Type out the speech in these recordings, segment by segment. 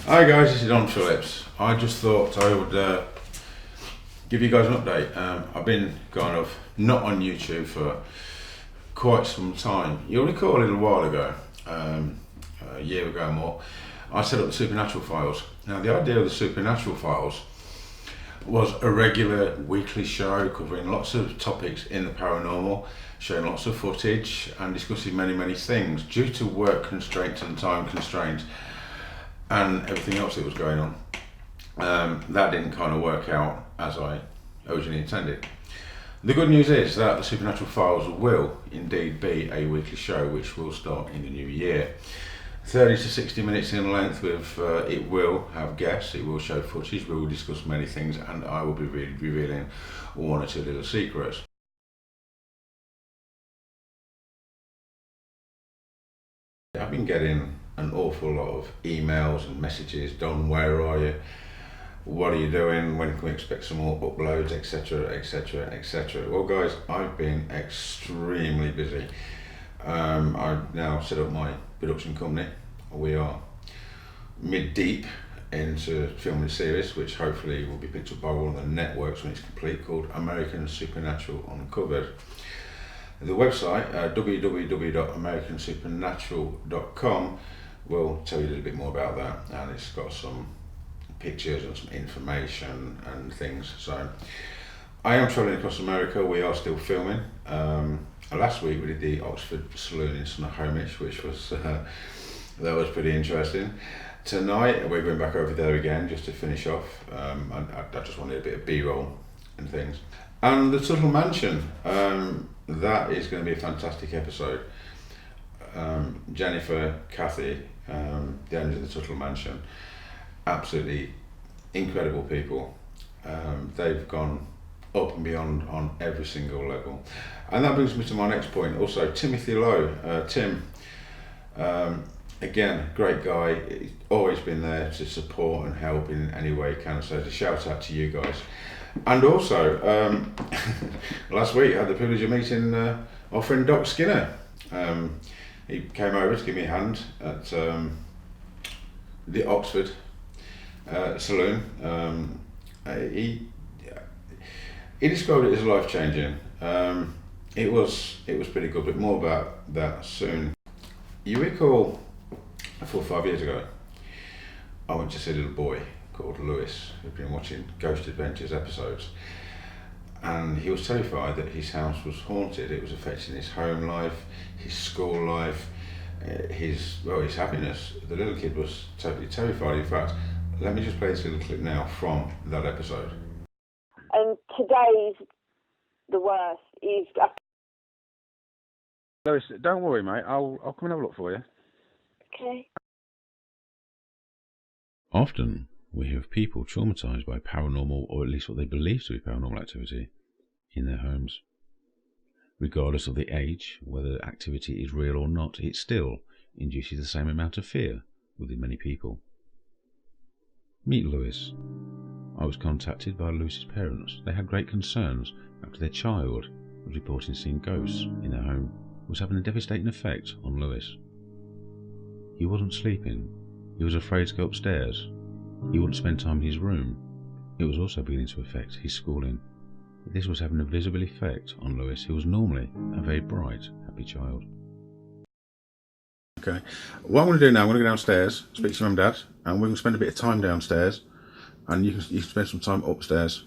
Hi guys, this is Don Phillips. I just thought I would give you guys an update. I've been kind of not on YouTube for quite some time. You'll recall a little while ago, a year ago or more, I set up the Supernatural Files. Now the idea of the Supernatural Files was a regular weekly show covering lots of topics in the paranormal, showing lots of footage and discussing many things. Due to work constraints and time constraints and everything else that was going on, that didn't kind of work out as I originally intended. The good news is that the Supernatural Files will indeed be a weekly show which will start in the new year. 30 to 60 minutes in length with, it will have guests, it will show footage, we will discuss many things, and I will be revealing one or two little secrets. I've been getting an awful lot of emails and messages. Don, where are you? What are you doing? When can we expect some more uploads, etc, etc, etc. Well guys, I've been extremely busy. I've now set up my production company. We are mid-deep into filming a series which hopefully will be picked up by one of the networks when it's complete, called American Supernatural Uncovered. The website, www.americansupernatural.com, will tell you a little bit more about that, and it's got some pictures and some information and things. So I am travelling across America. We are still filming. Last week we did the Oxford Saloon in Snohomish, which was that was pretty interesting. Tonight we're going back over there again just to finish off. I just wanted a bit of B-roll and things. And the Tuttle Mansion, that is going to be a fantastic episode. Jennifer, Kathy, the owners of the Tuttle Mansion, absolutely incredible people. They've gone up and beyond on every single level. And that brings me to my next point. Also, Timothy Lowe, Tim, again, great guy. He's always been there to support and help in any way he can. So a shout out to you guys. And also, last week I had the privilege of meeting our friend Doc Skinner. He came over to give me a hand at the Oxford Saloon. He described it as life-changing. It was pretty good, but more about that soon. You recall 4 or 5 years ago, I went to see a little boy called Lewis, who'd been watching Ghost Adventures episodes, and he was terrified that his house was haunted. It was affecting his home life, his school life, his happiness. The little kid was totally terrified. In fact, let me just play this little clip now from that episode. And today's the worst is... Lewis, don't worry mate, I'll come and have a look for you. Okay. Often we have people traumatised by paranormal, or at least what they believe to be paranormal activity, in their homes. Regardless of the age, whether activity is real or not, it still induces the same amount of fear within many people. Meet Lewis. I was contacted by Lewis's parents. They had great concerns after their child was reporting seeing ghosts in their home. It was having a devastating effect on Lewis. He wasn't sleeping. He was afraid to go upstairs. He wouldn't spend time in his room. It was also beginning to affect his schooling. This was having a visible effect on Lewis, who was normally a very bright, happy child. Okay, what I'm going to do now, I'm going to go downstairs, speak to Mum and Dad, and we're going to spend a bit of time downstairs, and you can spend some time upstairs.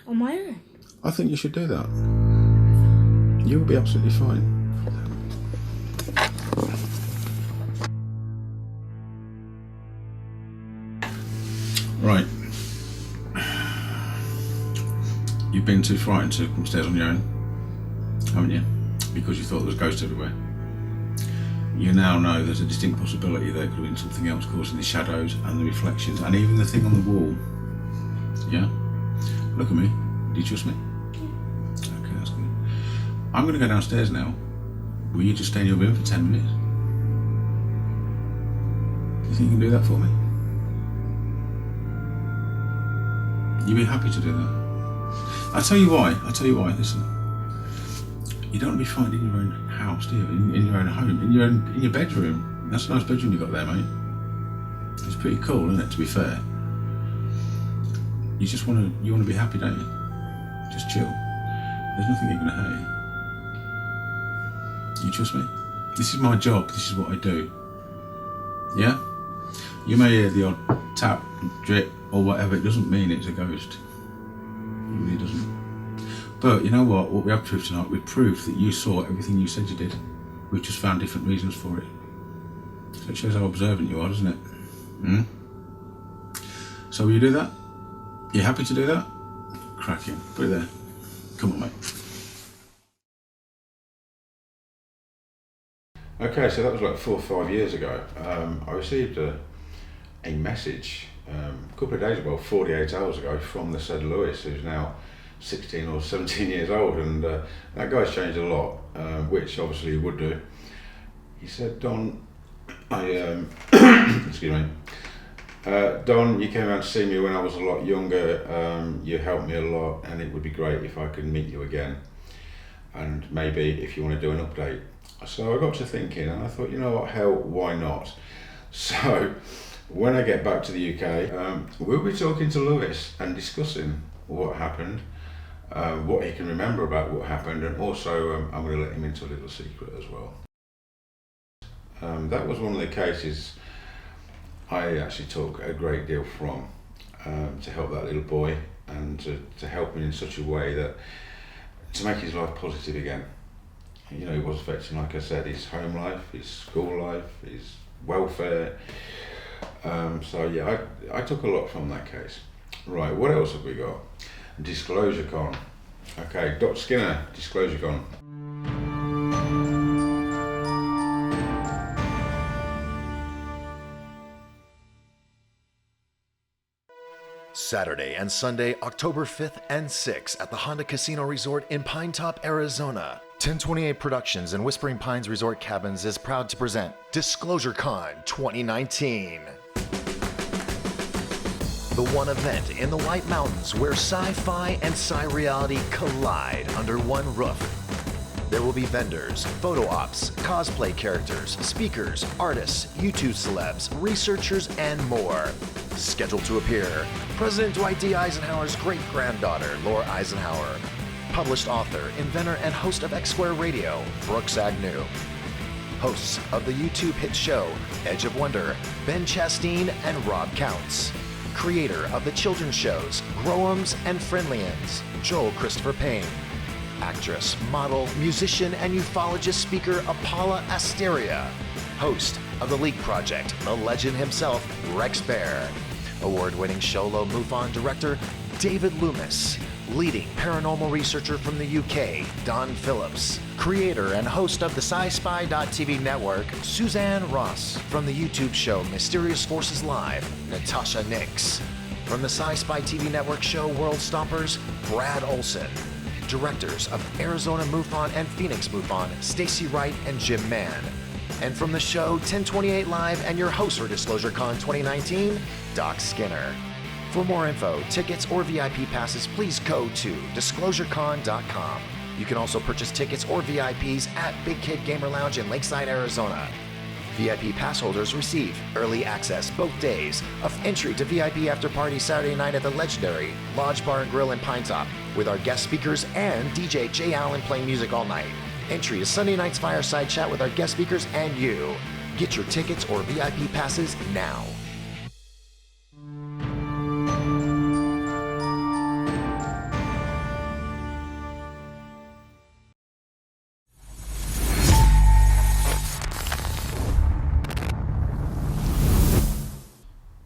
On my own? I think you should do that. You will be absolutely fine. Right. You've been too frightened to come upstairs on your own, haven't you? Because you thought there was ghosts everywhere. You now know there's a distinct possibility there could have been something else causing the shadows and the reflections and even the thing on the wall. Yeah? Look at me. Do you trust me? Okay, that's good. I'm going to go downstairs now. Will you just stay in your room for 10 minutes? Do you think you can do that for me? You'd be happy to do that. I'll tell you why, listen. You don't want to be frightened in your own house, do you? In your own home, in your bedroom. That's a nice bedroom you got there, mate. It's pretty cool, isn't it, to be fair? You just want to be happy, don't you? Just chill. There's nothing you're going to hate. You trust me? This is my job, this is what I do. Yeah? You may hear the odd tap, drip, or whatever, it doesn't mean it's a ghost. It really doesn't. But you know what? What we have proved tonight, we've proved that you saw everything you said you did. We've just found different reasons for it. So it shows how observant you are, doesn't it? So will you do that? You happy to do that? Cracking. Put it there. Come on, mate. Okay, so that was like 4 or 5 years ago. I received a message a couple of days ago, 48 hours ago, from the said Lewis, who's now 16 or 17 years old, and that guy's changed a lot, which obviously he would do. He said, Don, excuse me, Don, you came out to see me when I was a lot younger, you helped me a lot, and it would be great if I could meet you again, and maybe if you want to do an update. So I got to thinking, and I thought, you know what, hell, why not? So when I get back to the UK, we'll be talking to Lewis and discussing what happened, what he can remember about what happened, and also I'm going to let him into a little secret as well. That was one of the cases I actually took a great deal from, to help that little boy, and to help him in such a way that to make his life positive again. You know, he was affecting, like I said, his home life, his school life, his welfare. So yeah, I took a lot from that case. Right, what else have we got? Disclosure Con. Okay, Dr. Skinner, Disclosure Con. Saturday and Sunday, October 5th and 6th at the Honda Casino Resort in Pine Top, Arizona. 1028 Productions and Whispering Pines Resort Cabins is proud to present Disclosure Con 2019. The one event in the White Mountains where sci-fi and sci-reality collide under one roof. There will be vendors, photo ops, cosplay characters, speakers, artists, YouTube celebs, researchers, and more. Scheduled to appear, President Dwight D. Eisenhower's great-granddaughter, Laura Eisenhower. Published author, inventor, and host of X Square Radio, Brooks Agnew. Hosts of the YouTube hit show, Edge of Wonder, Ben Chastain and Rob Counts. Creator of the children's shows, Grow'ems and Friendlyans, Joel Christopher Payne. Actress, model, musician, and ufologist speaker Apala Asteria. Host of The Leak Project, the legend himself, Rex Bear. Award-winning Sholo MUFON director, David Loomis. Leading paranormal researcher from the UK, Don Phillips. Creator and host of the SciSpy.tv network, Suzanne Ross. From the YouTube show Mysterious Forces Live, Natasha Nix. From the SciSpy TV network show World Stompers, Brad Olson. Directors of Arizona MUFON and Phoenix MUFON, Stacy Wright and Jim Mann. And from the show 1028 Live and your host for Disclosure Con 2019, Doc Skinner. For more info, tickets, or VIP passes, please go to disclosurecon.com. You can also purchase tickets or VIPs at Big Kid Gamer Lounge in Lakeside, Arizona. VIP pass holders receive early access both days of entry to VIP after party Saturday night at the legendary Lodge Bar and Grill in Pine Top with our guest speakers and DJ Jay Allen playing music all night. Entry to Sunday night's fireside chat with our guest speakers and you. Get your tickets or VIP passes now.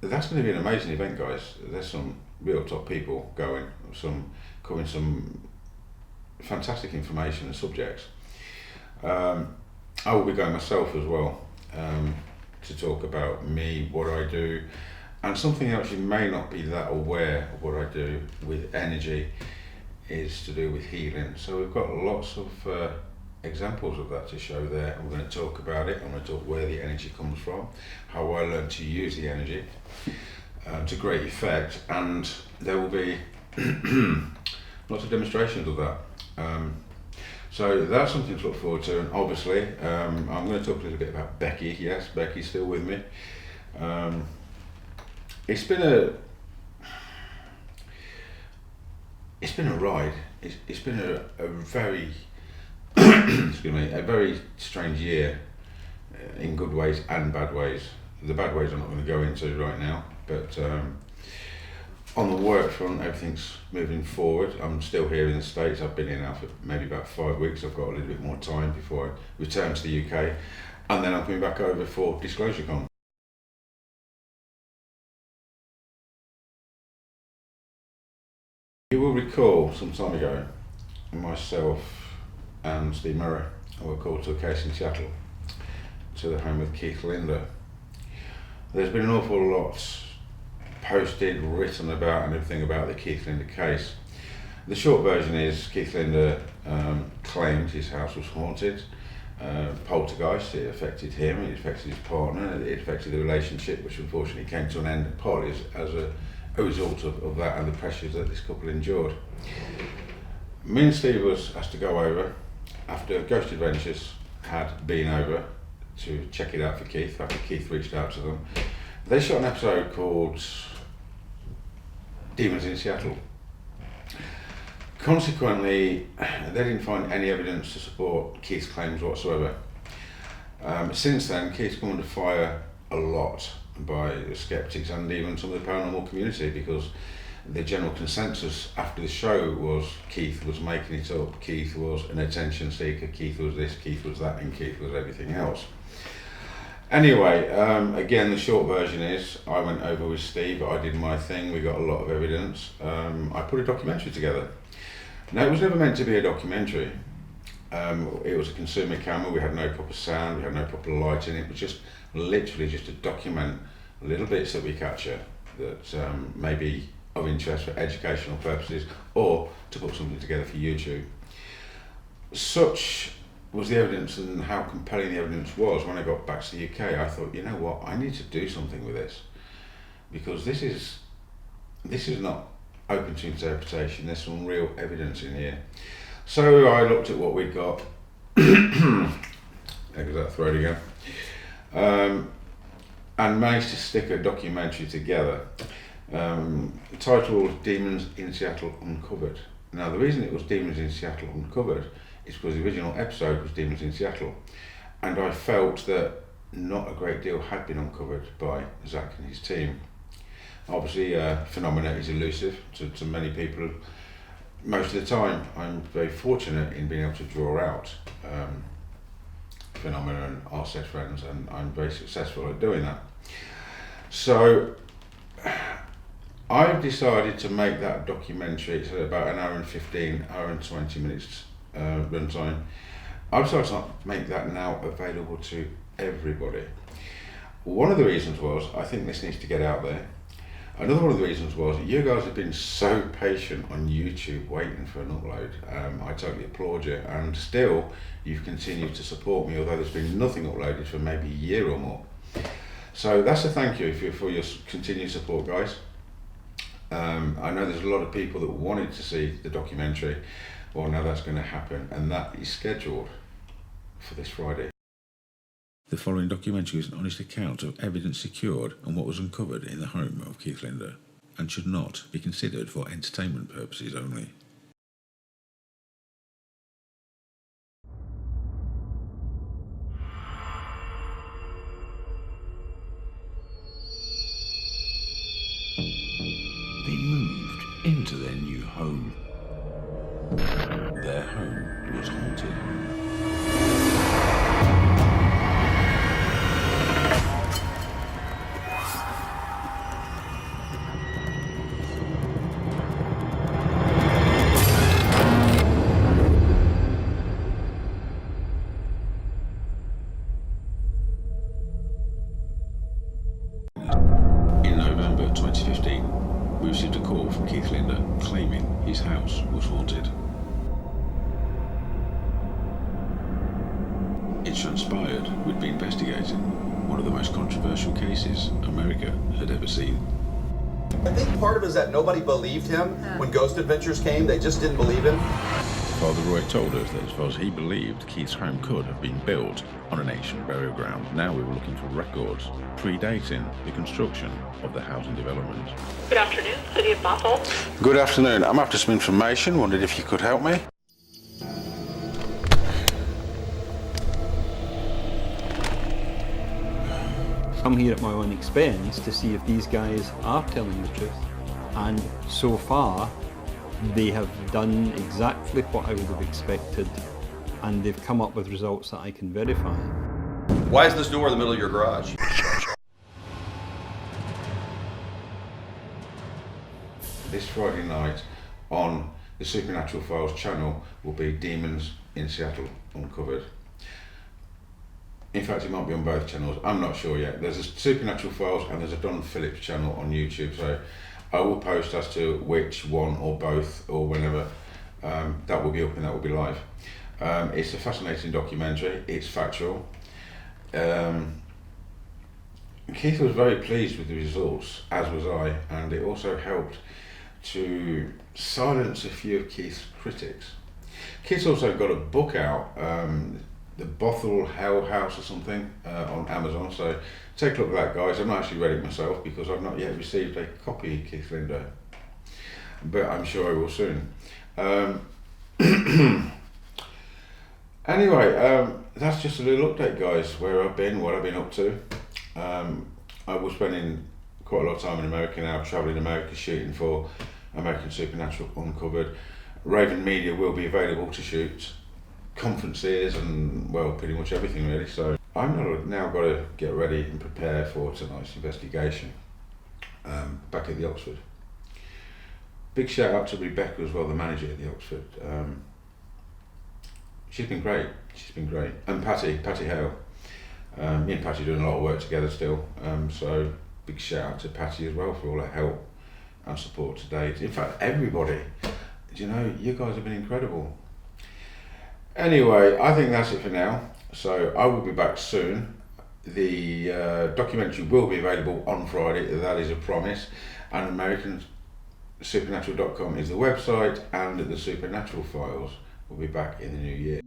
That's going to be an amazing event, guys. There's some real top people going, covering some fantastic information and subjects. I will be going myself as well, to talk about me, what I do, and something else you may not be that aware of what I do with energy is to do with healing. So we've got lots of examples of that to show there. I'm going to talk about it. I'm going to talk where the energy comes from, how I learned to use the energy to great effect, and there will be lots of demonstrations of that. So that's something to look forward to, and obviously I'm going to talk a little bit about Becky. Yes, Becky's still with me. it's been a ride. It's been a very excuse me, a very strange year in good ways and bad ways. The bad ways I'm not going to go into right now, but on the work front, everything's moving forward. I'm still here in the States. I've been here now for maybe about 5 weeks. I've got a little bit more time before I return to the UK, and then I'm coming back over for Disclosure Con. You will recall some time ago, myself and Steve Mera were called to a case in Seattle, to the home of Keith Linder. There's been an awful lot posted, written about, and everything about the Keith Linder case. The short version is Keith Linder claimed his house was haunted. Poltergeist, it affected him, it affected his partner, it affected the relationship, which unfortunately came to an end partly as a result of that and the pressures that this couple endured. Me and Steve was asked to go over after Ghost Adventures had been over to check it out for Keith, after Keith reached out to them. They shot an episode called Demons in Seattle. Consequently, they didn't find any evidence to support Keith's claims whatsoever. Since then, Keith's come under fire a lot by the skeptics and even some of the paranormal community, because the general consensus after the show was Keith was making it up, Keith was an attention seeker, Keith was this, Keith was that, and Keith was everything else. Anyway, again, the short version is I went over with Steve, I did my thing, we got a lot of evidence. I put a documentary together. Now, it was never meant to be a documentary. It was a consumer camera, we had no proper sound, we had no proper lighting, it was just literally just to document little bits that we capture that may be of interest for educational purposes or to put something together for YouTube. Such was the evidence and how compelling the evidence was. When I got back to the UK, I thought, you know what, I need to do something with this, because this is not open to interpretation. There's some real evidence in here. So I looked at what we'd got. There goes that throat again. And managed to stick a documentary together titled Demons in Seattle Uncovered. Now, the reason it was Demons in Seattle Uncovered is because the original episode was Demons in Seattle, and I felt that not a great deal had been uncovered by Zach and his team. Obviously, phenomena is elusive to many people. Most of the time, I'm very fortunate in being able to draw out phenomena and our said friends, and I'm very successful at doing that. So I've decided to make that documentary. It's about an hour and 15, hour and 20 minutes runtime. I've decided to make that now available to everybody. One of the reasons was I think this needs to get out there. Another one of the reasons was you guys have been so patient on YouTube waiting for an upload. I totally applaud you, and still you've continued to support me, although there's been nothing uploaded for maybe a year or more. So that's a thank you for your continued support, guys. I know there's a lot of people that wanted to see the documentary. Well, now that's going to happen, and that is scheduled for this Friday. The following documentary is an honest account of evidence secured and what was uncovered in the home of Keith Linder, and should not be considered for entertainment purposes only. They moved into their new home. Their home was haunted. In November 2015, we received a call from Keith Linder claiming his house was haunted. It transpired we'd been investigating one of the most controversial cases America had ever seen. I think part of it is that nobody believed him when Ghost Adventures came. They just didn't believe him. Father Roy told us that as far as he believed, Keith's home could have been built on an ancient burial ground. Now we were looking for records predating the construction of the housing development. Good afternoon, City of Bothel. Good afternoon. I'm after some information. Wondered if you could help me. I'm here at my own expense to see if these guys are telling the truth. And so far, they have done exactly what I would have expected, and they've come up with results that I can verify. Why is this door in the middle of your garage? This Friday night on the Supernatural Files channel will be Demons in Seattle Uncovered. In fact, it might be on both channels. I'm not sure yet. There's a Supernatural Files and there's a Don Phillips channel on YouTube, so I will post as to which one or both or whenever that will be up and that will be live. It's a fascinating documentary. It's factual. Keith was very pleased with the results, as was I, and it also helped to silence a few of Keith's critics. Keith's also got a book out, the Bothel House or something, on Amazon, so take a look at that, guys. I've not actually read it myself because I've not yet received a copy, Keith Linder, but I'm sure I will soon. Anyway, that's just a little update, guys, where I've been, what I've been up to. I was spending quite a lot of time in America now, travelling America, shooting for American Supernatural Uncovered. Raven Media will be available to shoot conferences and, well, pretty much everything really. So I'm now got to get ready and prepare for tonight's investigation back at the Oxford. Big shout out to Rebecca as well, the manager at the Oxford. She's been great. And Patty Hale. Me and Patty are doing a lot of work together still. So big shout out to Patty as well for all her help and support to date. In fact, everybody. You know, you guys have been incredible. Anyway, I think that's it for now. So I will be back soon. The documentary will be available on Friday, that is a promise. And AmericanSupernatural.com is the website, and the Supernatural Files will be back in the new year.